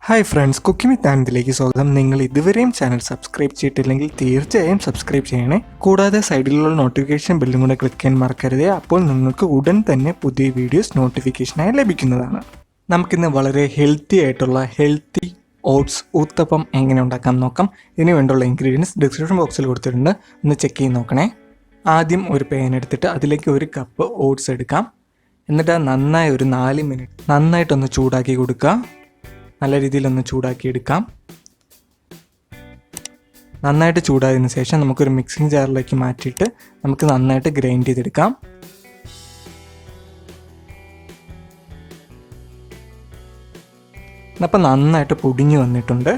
Hi friends, cooking വിത്ത് ആനന്ദിലേക്ക് സ്വാഗതം. നിങ്ങൾ ഇതുവരെയും ചാനൽ സബ്സ്ക്രൈബ് ചെയ്തിട്ടില്ലെങ്കിൽ തീർച്ചയായും സബ്സ്ക്രൈബ് ചെയ്യണേ. കൂടാതെ സൈഡിലുള്ള നോട്ടിഫിക്കേഷൻ ബെല്ലും കൂടെ ക്ലിക്ക് ചെയ്യാൻ മറക്കരുത്. അപ്പോൾ നിങ്ങൾക്ക് ഉടൻ തന്നെ പുതിയ വീഡിയോസ് നോട്ടിഫിക്കേഷനായി ലഭിക്കുന്നതാണ്. നമുക്കിന്ന് വളരെ ഹെൽത്തി ആയിട്ടുള്ള ഓട്സ് ഊത്തപ്പം എങ്ങനെ ഉണ്ടാക്കാം നോക്കാം. ഇതിന് വേണ്ടിയുള്ള ഇൻഗ്രീഡിയൻസ് ഡിസ്ക്രിപ്ഷൻ ബോക്സിൽ കൊടുത്തിട്ടുണ്ട്, ഒന്ന് ചെക്ക് ചെയ്ത് നോക്കണേ. ആദ്യം ഒരു പാൻ എടുത്തിട്ട് അതിലേക്ക് 1 കപ്പ് ഓട്സ് എടുക്കാം. എന്നിട്ട് നന്നായി ഒരു 4 മിനിറ്റ് നന്നായിട്ടൊന്ന് ചൂടാക്കി കൊടുക്കുക. നല്ല രീതിയിലൊന്ന് ചൂടാക്കിയെടുക്കാം. നന്നായിട്ട് ചൂടായതിനു ശേഷം നമുക്കൊരു മിക്സിംഗ് ജാറിലേക്ക് മാറ്റിയിട്ട് നമുക്ക് നന്നായിട്ട് ഗ്രൈൻഡ് ചെയ്തെടുക്കാം. അപ്പം നന്നായിട്ട് പൊടിഞ്ഞു വന്നിട്ടുണ്ട്.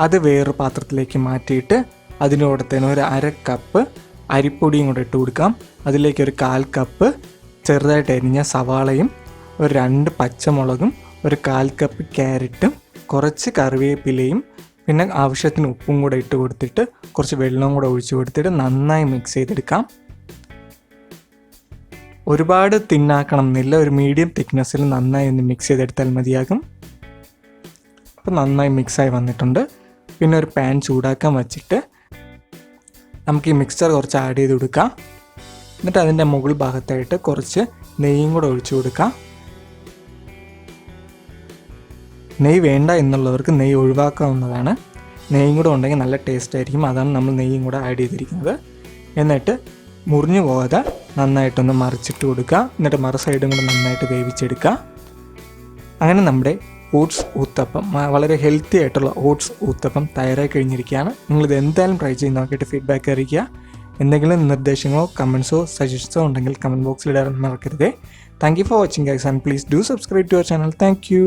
അത് വേറൊരു പാത്രത്തിലേക്ക് മാറ്റിയിട്ട് അതിനോട് തന്നെ ഒരു 1/2 കപ്പ് അരിപ്പൊടിയും കൂടെ ഇട്ട് കൊടുക്കാം. അതിലേക്ക് ഒരു 1/4 കപ്പ് ചെറുതായിട്ട് അരിഞ്ഞ സവാളയും, ഒരു 2 പച്ചമുളകും, ഒരു 1/4 കപ്പ് ക്യാരറ്റും, കുറച്ച് കറിവേപ്പിലയും, പിന്നെ ആവശ്യത്തിന് ഉപ്പും കൂടെ ഇട്ട് കൊടുത്തിട്ട് കുറച്ച് വെള്ളവും കൂടെ ഒഴിച്ച് കൊടുത്തിട്ട് നന്നായി മിക്സ് ചെയ്തെടുക്കാം. ഒരുപാട് തിന്നാക്കണം എന്നില്ല, ഒരു മീഡിയം തിക്നെസ്സിൽ നന്നായി ഒന്ന് മിക്സ് ചെയ്തെടുത്താൽ മതിയാകും. അപ്പോൾ നന്നായി മിക്സായി വന്നിട്ടുണ്ട്. പിന്നെ ഒരു പാൻ ചൂടാക്കാൻ വച്ചിട്ട് നമുക്ക് ഈ മിക്സ്ചർ കുറച്ച് ആഡ് ചെയ്ത് കൊടുക്കാം. എന്നിട്ട് അതിൻ്റെ മുകൾ ഭാഗത്തായിട്ട് കുറച്ച് നെയ്യും കൂടെ ഒഴിച്ചു കൊടുക്കാം. നെയ്യ് വേണ്ട എന്നുള്ളവർക്ക് നെയ്യ് ഒഴിവാക്കാവുന്നതാണ്. നെയ്യും കൂടെ ഉണ്ടെങ്കിൽ നല്ല ടേസ്റ്റ് ആയിരിക്കും. അതാണ് നമ്മൾ നെയ്യും കൂടെ ആഡ് ചെയ്തിരിക്കുന്നത്. എന്നിട്ട് മുറിഞ്ഞു പോകാതെ നന്നായിട്ടൊന്ന് മറിച്ചിട്ട് കൊടുക്കുക. എന്നിട്ട് മറു സൈഡും കൂടെ നന്നായിട്ട് വേവിച്ചെടുക്കുക. അങ്ങനെ നമ്മുടെ ഓട്സ് ഊത്തപ്പം, വളരെ ഹെൽത്തി ആയിട്ടുള്ള ഓട്സ് ഊത്തപ്പം തയ്യാറായി കഴിഞ്ഞിരിക്കുകയാണ്. നിങ്ങളിത് എന്തായാലും ട്രൈ ചെയ്ത് നോക്കിയിട്ട് ഫീഡ്ബാക്ക് അറിയിക്കുക. എന്തെങ്കിലും നിർദ്ദേശങ്ങളോ കമൻസോ സജഷൻസോ ഉണ്ടെങ്കിൽ കമൻറ്റ് ബോക്സിൽ ഇടാൻ മറക്കരുത്. Thank you for watching guys, and please do subscribe to our channel. Thank U.